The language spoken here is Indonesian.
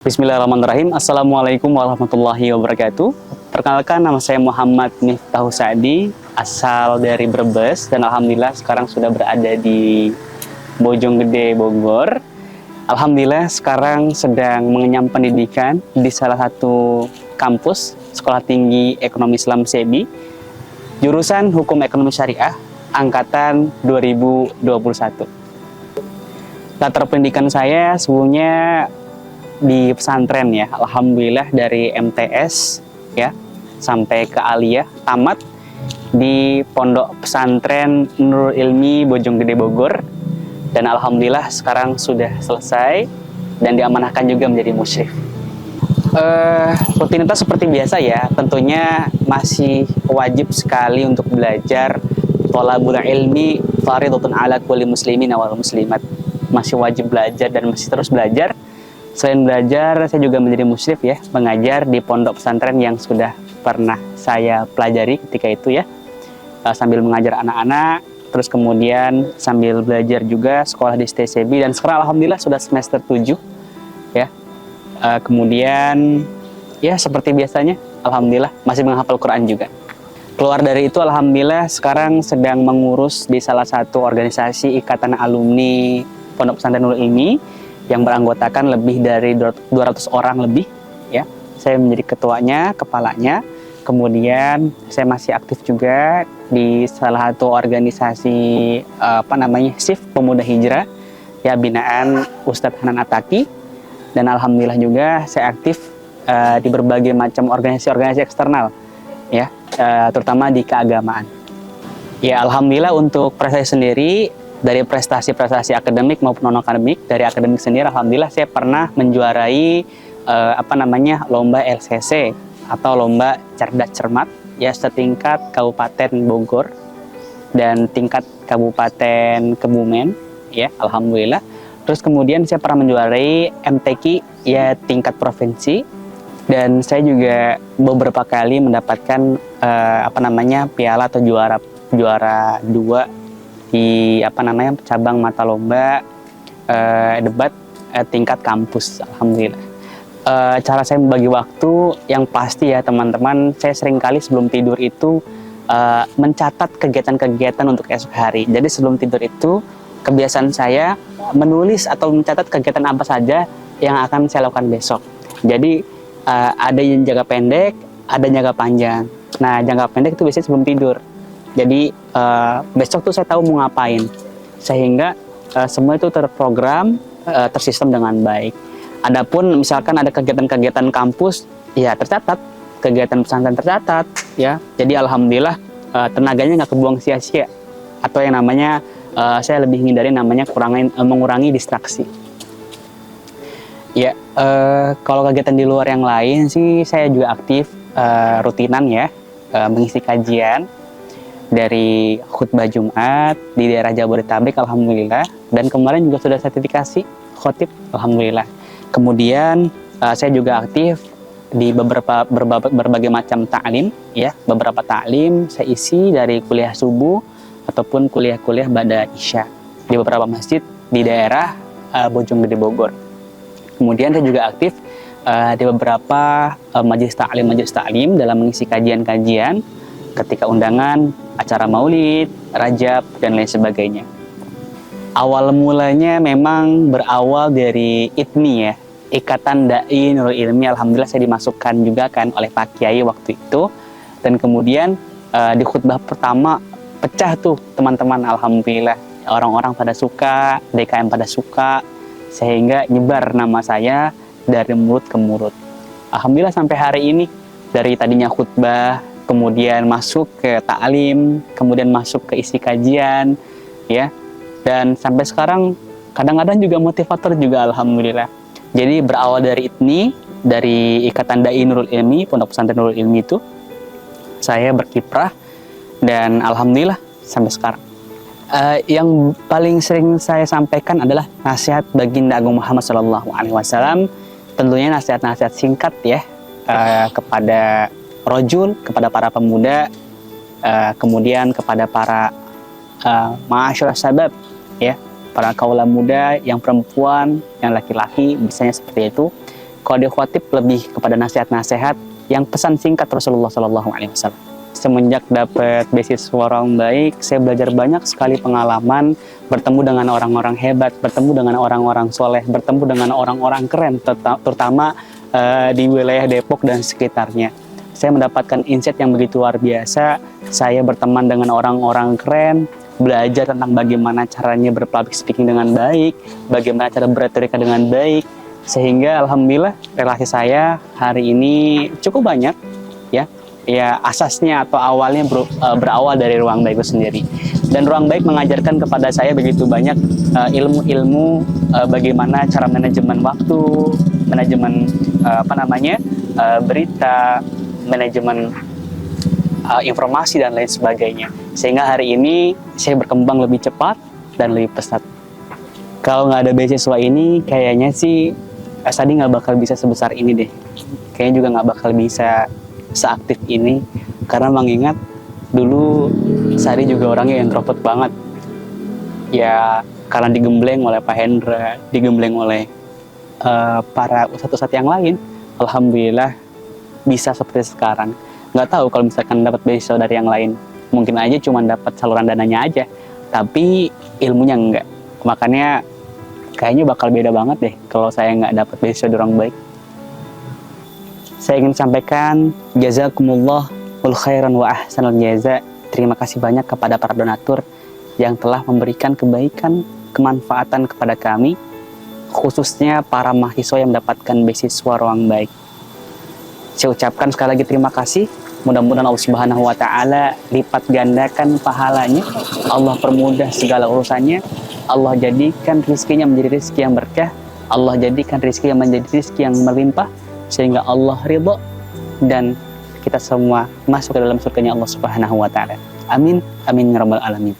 Bismillahirrahmanirrahim. Assalamualaikum warahmatullahi wabarakatuh. Perkenalkan, nama saya Muhammad Miftahul Sa'di, asal dari Brebes, dan alhamdulillah sekarang sudah berada di Bojonggede, Bogor. Alhamdulillah sekarang sedang mengenyam pendidikan di salah satu kampus Sekolah Tinggi Ekonomi Islam SEBI, jurusan Hukum Ekonomi Syariah, angkatan 2021. Latar pendidikan saya sebelumnya di pesantren ya, alhamdulillah dari MTS ya sampai ke aliyah tamat di Pondok Pesantren Nurul Ilmi Bojonggede Bogor, dan alhamdulillah sekarang sudah selesai dan diamanahkan juga menjadi musyrif. Rutinitas seperti biasa ya, tentunya masih wajib sekali untuk belajar. Thalabul ilmi fardhatun ala kulli muslimin wal muslimat, masih wajib belajar dan masih terus belajar. Selain belajar, saya juga menjadi musyrif ya, mengajar di pondok pesantren yang sudah pernah saya pelajari ketika itu ya, sambil mengajar anak-anak, terus kemudian sambil belajar juga sekolah di STCB, dan sekarang alhamdulillah sudah semester 7 ya. Kemudian ya seperti biasanya, alhamdulillah masih menghafal Quran juga. Keluar dari itu alhamdulillah sekarang sedang mengurus di salah satu organisasi Ikatan Alumni Pondok Pesantren Nurul Ilmi yang beranggotakan lebih dari 200 orang lebih ya. Saya menjadi ketuanya, kepalanya. Kemudian saya masih aktif juga di salah satu organisasi SIF Pemuda Hijrah ya, binaan Ustadz Hanan Ataki. Dan alhamdulillah juga saya aktif di berbagai macam organisasi-organisasi eksternal ya, terutama di keagamaan. Ya alhamdulillah untuk prestasi sendiri, dari prestasi-prestasi akademik maupun non-akademik, dari akademik sendiri alhamdulillah saya pernah menjuarai lomba LCC atau lomba cerdas cermat ya, setingkat Kabupaten Bogor dan tingkat Kabupaten Kebumen ya, alhamdulillah. Terus kemudian saya pernah menjuarai MTQ ya, tingkat provinsi, dan saya juga beberapa kali mendapatkan piala atau juara 2 di cabang mata lomba debat tingkat kampus, alhamdulillah. Cara saya membagi waktu yang pasti ya teman-teman, saya sering kali sebelum tidur itu mencatat kegiatan-kegiatan untuk esok hari. Jadi sebelum tidur itu kebiasaan saya menulis atau mencatat kegiatan apa saja yang akan saya lakukan besok. Jadi ada yang jangka pendek, ada jangka panjang. Nah jangka pendek itu biasanya sebelum tidur. Jadi besok tuh saya tahu mau ngapain, sehingga semua itu terprogram, tersistem dengan baik. Adapun misalkan ada kegiatan-kegiatan kampus, ya tercatat, kegiatan pesantren tercatat, ya. Jadi alhamdulillah tenaganya nggak kebuang sia-sia, atau yang namanya saya lebih hindari namanya mengurangi distraksi. Ya kalau kegiatan di luar yang lain sih saya juga aktif rutinan ya, mengisi kajian dari khutbah Jumat di daerah Jabodetabek, alhamdulillah, dan kemarin juga sudah sertifikasi khotib, alhamdulillah. Kemudian saya juga aktif di berbagai macam ta'lim ya, beberapa ta'lim saya isi dari kuliah subuh ataupun kuliah-kuliah ba'da isya di beberapa masjid di daerah Bojonggede Bogor. Kemudian saya juga aktif di beberapa majelis ta'lim dalam mengisi kajian-kajian ketika undangan acara maulid, rajab, dan lain sebagainya. Awal mulanya memang berawal dari ITMI ya, Ikatan Dai Nurul Ilmi. Alhamdulillah saya dimasukkan juga kan oleh Pak Kiai waktu itu, dan kemudian di khutbah pertama pecah tuh teman-teman, alhamdulillah orang-orang pada suka, DKM pada suka, sehingga nyebar nama saya dari mulut ke mulut. Alhamdulillah sampai hari ini, dari tadinya khutbah, kemudian masuk ke ta'lim, kemudian masuk ke isi kajian, ya, dan sampai sekarang kadang-kadang juga motivator juga, alhamdulillah. Jadi berawal dari ini, dari Ikatan Dai Nurul Ilmi, Pondok Pesantren Nurul Ilmi itu, saya berkiprah dan alhamdulillah sampai sekarang. Yang paling sering saya sampaikan adalah nasihat baginda Agung Muhammad SAW, tentunya nasihat-nasihat singkat ya, kepada rojul, kepada para pemuda, kemudian kepada para ma'asyurah sabab ya, para kaula muda yang perempuan, yang laki-laki, misalnya seperti itu. Kalau di khotib lebih kepada nasihat-nasihat yang pesan singkat Rasulullah SAW. Semenjak dapat beasiswa Ruang Baik, saya belajar banyak sekali pengalaman, bertemu dengan orang-orang hebat, bertemu dengan orang-orang soleh, bertemu dengan orang-orang keren, terutama di wilayah Depok dan sekitarnya. Saya mendapatkan insight yang begitu luar biasa. Saya berteman dengan orang-orang keren, belajar tentang bagaimana caranya berpublic speaking dengan baik, bagaimana cara berretorika dengan baik, sehingga alhamdulillah relasi saya hari ini cukup banyak, ya asasnya atau awalnya berawal dari Ruang Baik itu sendiri. Dan Ruang Baik mengajarkan kepada saya begitu banyak ilmu-ilmu bagaimana cara manajemen waktu, manajemen berita, manajemen informasi dan lain sebagainya. Sehingga hari ini saya berkembang lebih cepat dan lebih pesat. Kalau nggak ada beasiswa ini, kayaknya sih Sadi nggak bakal bisa sebesar ini deh. Kayaknya juga nggak bakal bisa seaktif ini, karena mengingat dulu Sari juga orangnya introvert banget ya, karena digembleng oleh Pak Hendra, digembleng oleh para ustadz-ustadz yang lain. Alhamdulillah bisa seperti sekarang. Nggak tahu kalau misalkan dapat beasiswa dari yang lain, mungkin aja cuma dapat saluran dananya aja, tapi ilmunya enggak. Makanya kayaknya bakal beda banget deh kalau saya nggak dapat beasiswa di Ruang Baik. Saya ingin sampaikan jazakumullah wal khairan wa ahsanal jaza. Terima kasih banyak kepada para donatur yang telah memberikan kebaikan, kemanfaatan kepada kami, khususnya para mahasiswa yang mendapatkan beasiswa Ruang Baik. Saya ucapkan sekali lagi terima kasih. Mudah-mudahan Allah Subhanahu wa taala lipat gandakan pahalanya. Allah permudah segala urusannya. Allah jadikan rezekinya menjadi rezeki yang berkah. Allah jadikan rezeki yang menjadi rezeki yang melimpah, sehingga Allah ridho dan kita semua masuk ke dalam surganya Allah Subhanahu wa taala. Amin, amin ya rabbal alamin.